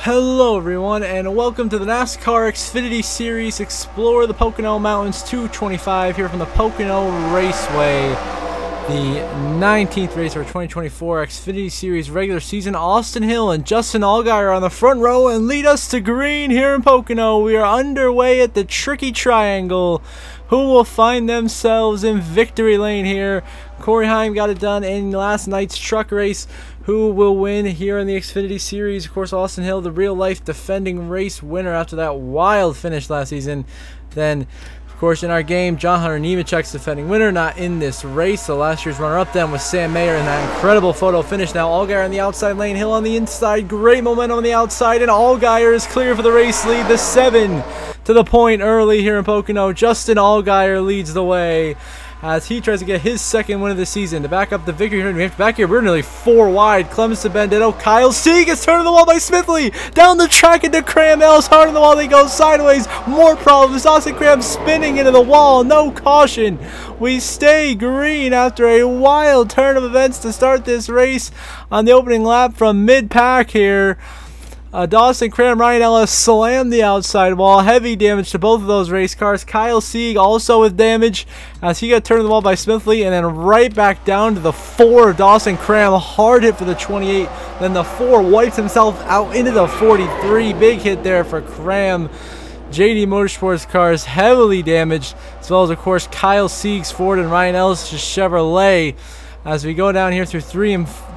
Hello everyone, and welcome to the NASCAR Xfinity Series Explore the Pocono Mountains 225 here from the Pocono Raceway. The 19th race of our 2024 Xfinity Series regular season. Austin Hill and Justin Allgaier on the front row and lead us to green here in Pocono. We are underway at the tricky triangle. Who will find themselves in victory lane here? Corey Heim got it done in last night's truck race. Who will win here in the Xfinity Series? Of course, Austin Hill, the real-life defending race winner after that wild finish last season. Then, of course, in our game, John Hunter Nemechek's defending winner, not in this race. So last year's runner-up then was Sam Mayer in that incredible photo finish. Now Allgaier on the outside lane, Hill on the inside. Great momentum on the outside, and Allgaier is clear for the race lead. The 7 to the point early here in Pocono. Justin Allgaier leads the way as he tries to get his second win of the season to back up the victory here. We have to back here. We're nearly 4 wide. Clemens to Bendito. Kyle Sieg gets turned on the wall by Smithley. Down the track into Cram. Ellis hard on the wall. They go sideways. More problems. Austin Cram spinning into the wall. No caution. We stay green after a wild turn of events to start this race on the opening lap from mid-pack here. Dawson Cram, Ryan Ellis slammed the outside wall. Heavy damage to both of those race cars. Kyle Sieg also with damage as he got turned on the wall by Smithley, and then right back down to the 4 of Dawson Cram. Hard hit for the 28. Then the 4 wipes himself out into the 43. Big hit there for Cram. JD Motorsports cars heavily damaged, as well as, of course, Kyle Sieg's Ford and Ryan Ellis' Chevrolet. As we go down here through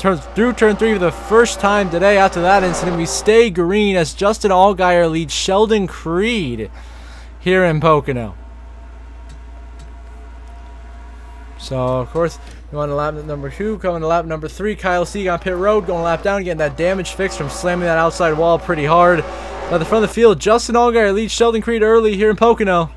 turn 3 for the first time today after that incident, we stay green as Justin Allgaier leads Sheldon Creed here in Pocono. So, of course, we on to lap number 2, coming to lap number 3. Kyle Sieg on pit road, going lap down, getting that damage fixed from slamming that outside wall pretty hard. At the front of the field, Justin Allgaier leads Sheldon Creed early here in Pocono.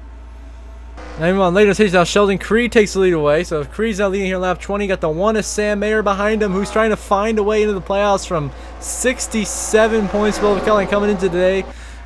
Now, even on later stage, now Sheldon Creed takes the lead away. So if Creed's now leading here in lap 20, got the 1 of Sam Mayer behind him, who's trying to find a way into the playoffs from 67 points below Kelly coming into today.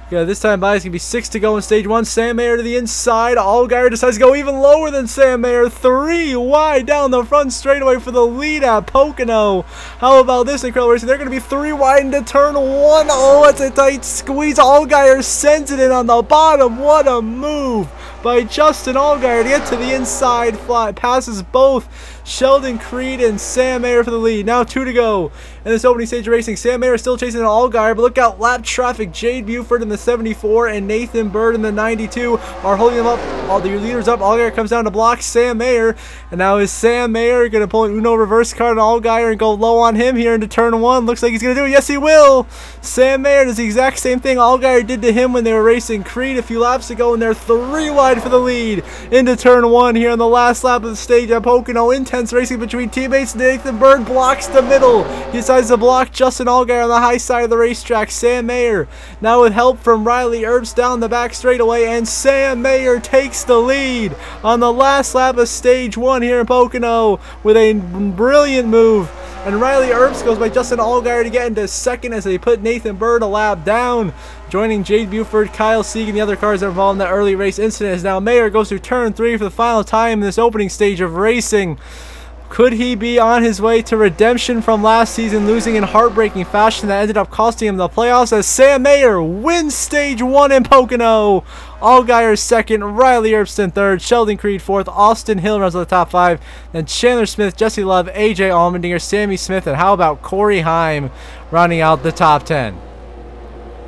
This time by, it's going to be 6 to go in stage 1. Sam Mayer to the inside. Allgaier decides to go even lower than Sam Mayer. 3 wide down the front straightaway for the lead at Pocono. How about this incredible racing? They're going to be 3 wide into turn 1. Oh, it's a tight squeeze. Allgaier sends it in on the bottom. What a move by Justin Allgaier to get to the inside flat. Passes both Sheldon Creed and Sam Mayer for the lead. Now 2 to go in this opening stage of racing. Sam Mayer still chasing Allgaier, but look out, lap traffic. Jade Buford in the 74 and Nathan Bird in the 92 are holding them up. All the leaders up. Allgaier comes down to block Sam Mayer, and now is Sam Mayer going to pull an Uno reverse card on Allgaier and go low on him here into turn 1? Looks like he's going to do it. Yes, he will. Sam Mayer does the exact same thing Allgaier did to him when they were racing Creed a few laps ago, and they're 3 wide for the lead into turn 1 here on the last lap of the stage at Pocono. Intense racing between teammates. Nathan Bird blocks the middle. He decides to block Justin Allgaier on the high side of the racetrack. Sam Mayer now with help from Riley Earps down the back straightaway, and Sam Mayer takes the lead on the last lap of stage 1 here in Pocono with a brilliant move. And Riley Earps goes by Justin Allgaier to get into second as they put Nathan Bird a lap down. Joining Jade Buford, Kyle Sieg, and the other cars that are involved in that early race incident as now Mayer goes through turn 3 for the final time in this opening stage of racing. Could he be on his way to redemption from last season, losing in heartbreaking fashion that ended up costing him the playoffs as Sam Mayer wins stage 1 in Pocono? Allgaier second, Riley Earps third, Sheldon Creed fourth, Austin Hill runs to the top 5, then Chandler Smith, Jesse Love, AJ Allmendinger, Sammy Smith, and how about Corey Heim rounding out the top 10.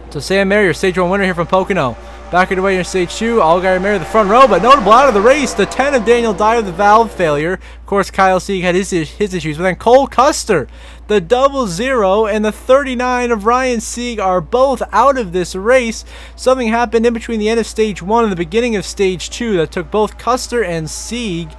So Sam Mayer, your stage 1 winner here from Pocono. Back away in stage 2, Allgaier Mayer the front row, but notable out of the race, the 10 of Daniel Dye with the valve failure. Of course, Kyle Sieg had his issues, but then Cole Custer, the 00, and the 39 of Ryan Sieg are both out of this race. Something happened in between the end of stage 1 and the beginning of stage 2 that took both Custer and Sieg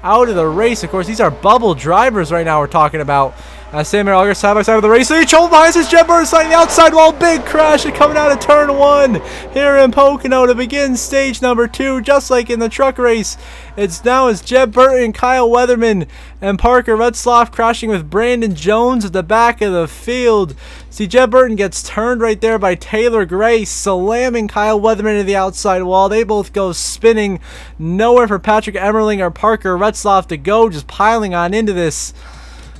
out of the race. Of course, these are bubble drivers right now we're talking about. Sam Mayer Allgaier side by side of the race. Each hold behind his Jeb Burton sliding the outside wall. Big crash coming out of turn 1 here in Pocono to begin stage number 2. Just like in the truck race, it's now as Jeb Burton, Kyle Weatherman, and Parker Retzloff crashing with Brandon Jones at the back of the field. See, Jeb Burton gets turned right there by Taylor Gray, slamming Kyle Weatherman to the outside wall. They both go spinning. Nowhere for Patrick Emmerling or Parker Retzloff to go, just piling on into this.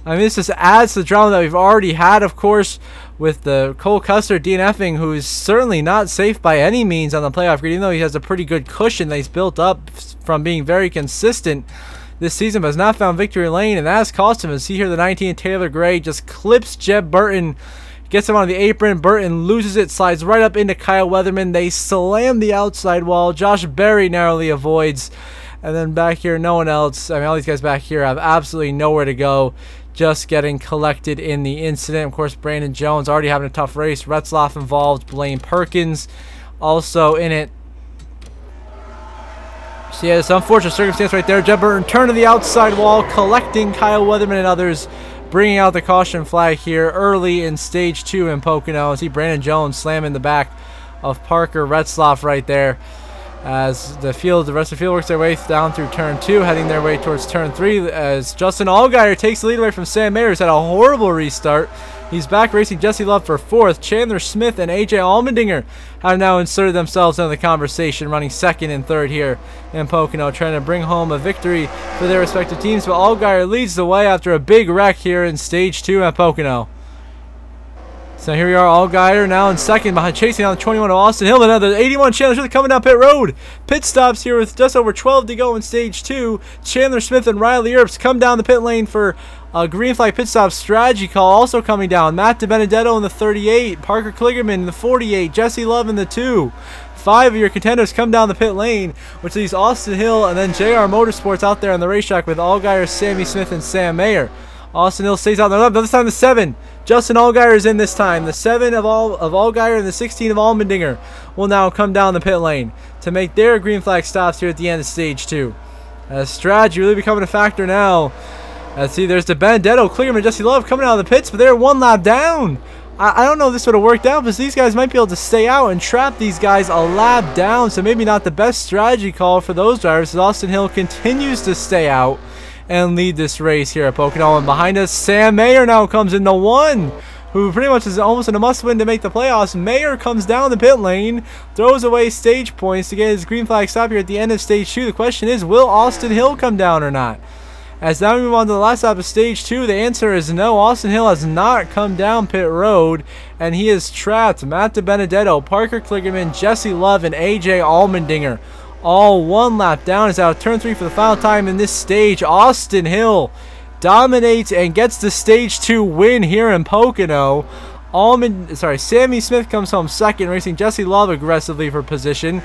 I mean, this just adds to the drama that we've already had, of course, with the Cole Custer DNFing, who is certainly not safe by any means on the playoff grid, even though he has a pretty good cushion that he's built up from being very consistent this season, but has not found victory lane, and that has cost him. As see here, the 19 Taylor Gray just clips Jeb Burton, gets him on the apron. Burton loses it, slides right up into Kyle Weatherman. They slam the outside wall. Josh Berry narrowly avoids. And then back here, no one else. I mean, all these guys back here have absolutely nowhere to go. Just getting collected in the incident. Of course, Brandon Jones already having a tough race. Retzloff involved. Blaine Perkins also in it. So yeah, it's an unfortunate circumstance right there. Jeb Burton turn to the outside wall, collecting Kyle Weatherman and others, bringing out the caution flag here early in stage 2 in Pocono. See Brandon Jones slamming the back of Parker Retzloff right there. As the rest of the field works their way down through turn 2, heading their way towards turn 3, as Justin Allgaier takes the lead away from Sam Mayer, who's had a horrible restart. He's back racing Jesse Love for 4th. Chandler Smith and AJ Allmendinger have now inserted themselves into the conversation, running 2nd and 3rd here in Pocono, trying to bring home a victory for their respective teams. But Allgaier leads the way after a big wreck here in stage 2 at Pocono. So here we are, Allgaier now in 2nd, behind chasing down the 21 of Austin Hill. Another 81 Chandler Smith coming down pit road. Pit stops here with just over 12 to go in stage 2. Chandler Smith and Riley Earps come down the pit lane for a green flag pit stop strategy call. Also coming down, Matt DiBenedetto in the 38, Parker Kligerman in the 48, Jesse Love in the 2. 5 of your contenders come down the pit lane, which leaves Austin Hill and then JR Motorsports out there on the racetrack with Allgaier, Sammy Smith, and Sam Mayer. Austin Hill stays out there left. This time the 7. Justin Allgaier is in this time. The 7 of Allgaier and the 16 of Allmendinger will now come down the pit lane to make their green flag stops here at the end of stage 2. As strategy really becoming a factor now. See, there's DiBenedetto, Kligerman, Jesse Love coming out of the pits, but they're 1 lap down. I don't know if this would have worked out, because these guys might be able to stay out and trap these guys a lap down, so maybe not the best strategy call for those drivers, as Austin Hill continues to stay out and lead this race here at Pocono. And behind us, Sam Mayer now comes in the 1, who pretty much is almost in a must-win to make the playoffs. Mayer comes down the pit lane, throws away stage points to get his green flag stop here at the end of stage 2. The question is, will Austin Hill come down or not? As now we move on to the last lap of stage 2, the answer is no. Austin Hill has not come down pit road, and he is trapped. Matt DiBenedetto, Parker Kligerman, Jesse Love, and AJ Allmendinger all 1 lap down. Is out of turn 3 for the final time in this stage. Austin Hill dominates and gets the stage 2 win here in Pocono. Sammy Smith comes home 2nd, racing Jesse Love aggressively for position.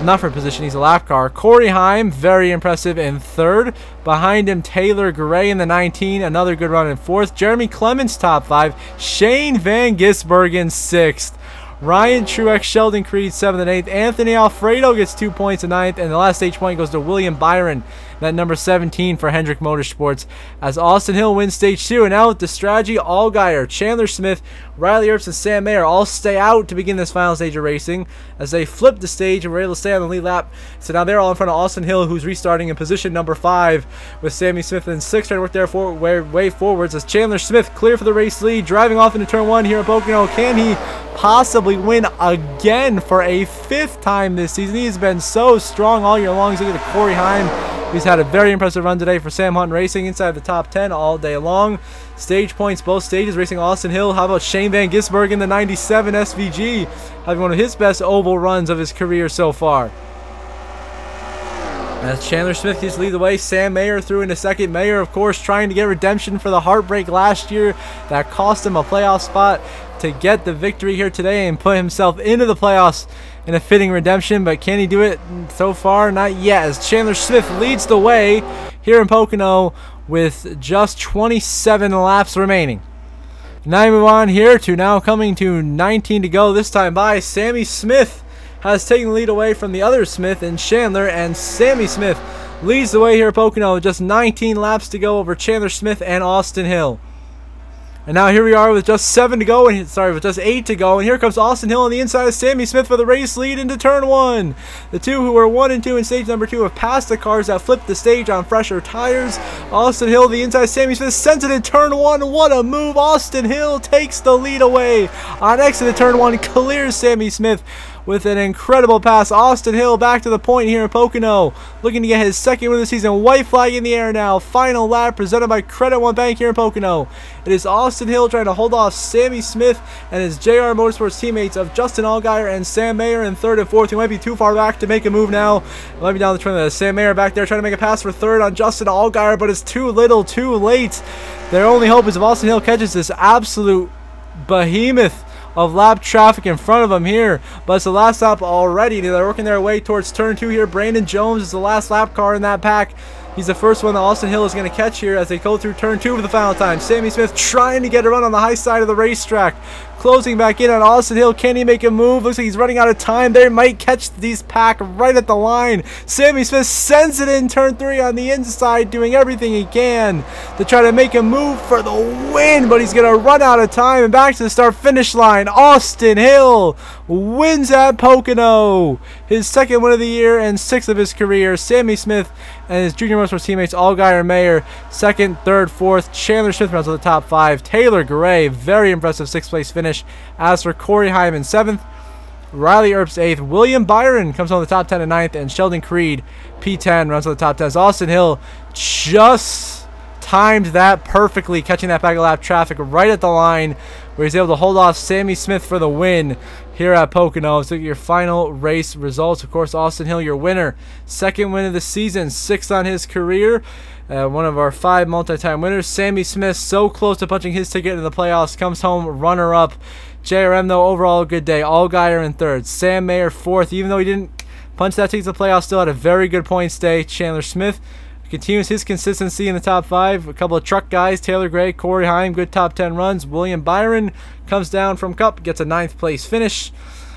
Not for position, he's a lap car. Corey Heim, very impressive, in 3rd. Behind him, Taylor Gray in the 19, another good run in 4th. Jeremy Clements, top 5. Shane Van Gisbergen, 6th. Ryan Truex, Sheldon Creed, 7th and 8th. Anthony Alfredo gets 2 points in 9th. And the last stage point goes to William Byron, that number 17 for Hendrick Motorsports, as Austin Hill wins stage 2. And now with the strategy, Allgaier, Chandler Smith, Riley Earps, and Sam Mayer all stay out to begin this final stage of racing, as they flip the stage and were able to stay on the lead lap. So now they're all in front of Austin Hill, who's restarting in position number 5, with Sammy Smith in 6th, trying to work their way forwards, as Chandler Smith clear for the race lead, driving off into turn 1 here at Pocono. Can he possibly win again for a 5th time this season? He's been so strong all year long. He's looking at Corey Heim, who's had a very impressive run today for Sam Hunt Racing, inside the top 10 all day long. Stage points, both stages, racing Austin Hill. How about Shane Van Gisbergen, the 97 SVG, having one of his best oval runs of his career so far. As Chandler Smith keeps lead the way, Sam Mayer through into 2nd. Mayer, of course, trying to get redemption for the heartbreak last year that cost him a playoff spot, to get the victory here today and put himself into the playoffs in a fitting redemption. But can he do it so far? Not yet, as Chandler Smith leads the way here in Pocono with just 27 laps remaining. Now we move on here to now coming to 19 to go. This time by Sammy Smith has taken the lead away from the other Smith and Chandler, and Sammy Smith leads the way here at Pocono with just 19 laps to go over Chandler Smith and Austin Hill. And now here we are with just 7 to go, and with just 8 to go, and here comes Austin Hill on the inside of Sammy Smith for the race lead into turn 1. The two who were 1 and 2 in stage number 2 have passed the cars that flipped the stage on fresher tires. Austin Hill, the inside, Sammy Smith sends it in turn 1. What a move! Austin Hill takes the lead away on exit of turn 1, clears Sammy Smith with an incredible pass. Austin Hill back to the point here in Pocono, looking to get his second win of the season. White flag in the air now. Final lap presented by Credit One Bank here in Pocono. It is Austin Hill trying to hold off Sammy Smith and his JR Motorsports teammates of Justin Allgaier and Sam Mayer in third and fourth. He might be too far back to make a move now. It might be down the train. Sam Mayer back there trying to make a pass for third on Justin Allgaier, but it's too little, too late. Their only hope is if Austin Hill catches this absolute behemoth of lap traffic in front of him here. But it's the last lap already. They're working their way towards turn 2 here. Brandon Jones is the last lap car in that pack. He's the first one that Austin Hill is going to catch here as they go through turn 2 for the final time. Sammy Smith trying to get a run on the high side of the racetrack. Closing back in on Austin Hill. Can he make a move? Looks like he's running out of time. They might catch these pack right at the line. Sammy Smith sends it in turn 3 on the inside, doing everything he can to try to make a move for the win, but he's going to run out of time. And back to the start-finish line. Austin Hill wins at Pocono. His second win of the year and 6th of his career. Sammy Smith and his junior motorsports teammates Allgaier and Mayer, 2nd, 3rd, 4th. Chandler Smith runs to the top 5. Taylor Gray, very impressive 6th place finish. As for Corey Hyman, 7th. Riley Earps, 8th. William Byron comes on the top 10 and 9th. And Sheldon Creed, P10, runs to the top 10. So Austin Hill just timed that perfectly, catching that back of lap traffic right at the line, where he's able to hold off Sammy Smith for the win here at Pocono. So your final race results. Of course, Austin Hill, your winner. 2nd win of the season, 6th on his career. One of our 5 multi-time winners. Sammy Smith, so close to punching his ticket into the playoffs, comes home runner-up. JRM, though, overall a good day. Allgaier in 3rd. Sam Mayer 4th. Even though he didn't punch that ticket to the playoffs, still had a very good points day. Chandler Smith continues his consistency in the top 5. A couple of truck guys, Taylor Gray, Corey Heim, good top 10 runs. William Byron comes down from Cup, gets a 9th place finish.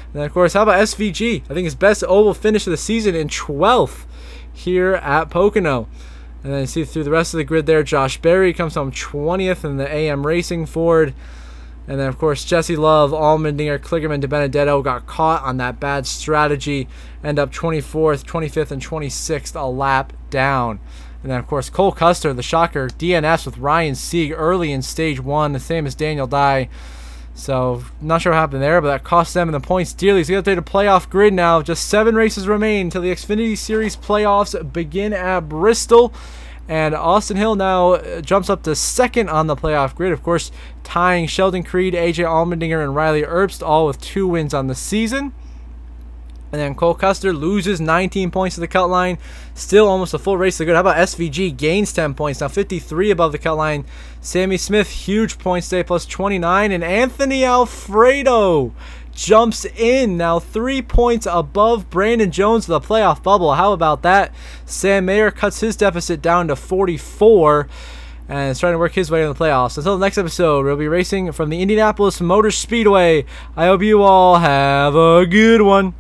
And then, of course, how about SVG? I think his best oval finish of the season in 12th here at Pocono. And then you see through the rest of the grid there, Josh Berry comes home 20th in the AM Racing Ford. And then, of course, Jesse Love, Allmendinger, Kligerman, DiBenedetto got caught on that bad strategy. End up 24th, 25th, and 26th, a lap down. And then, of course, Cole Custer, the shocker, DNS with Ryan Sieg early in stage 1, the same as Daniel Dye. So, not sure what happened there, but that cost them in the points dearly. So, you got to the playoff grid now. Just 7 races remain until the Xfinity Series playoffs begin at Bristol. And Austin Hill now jumps up to 2nd on the playoff grid. Of course, tying Sheldon Creed, AJ Allmendinger, and Riley Earps, all with 2 wins on the season. And then Cole Custer loses 19 points to the cut line. Still almost a full race to go. How about SVG? Gains 10 points. Now 53 above the cut line. Sammy Smith, huge points day, plus 29. And Anthony Alfredo jumps in. Now 3 points above Brandon Jones to the playoff bubble. How about that? Sam Mayer cuts his deficit down to 44. And is trying to work his way in the playoffs. Until the next episode, we'll be racing from the Indianapolis Motor Speedway. I hope you all have a good one.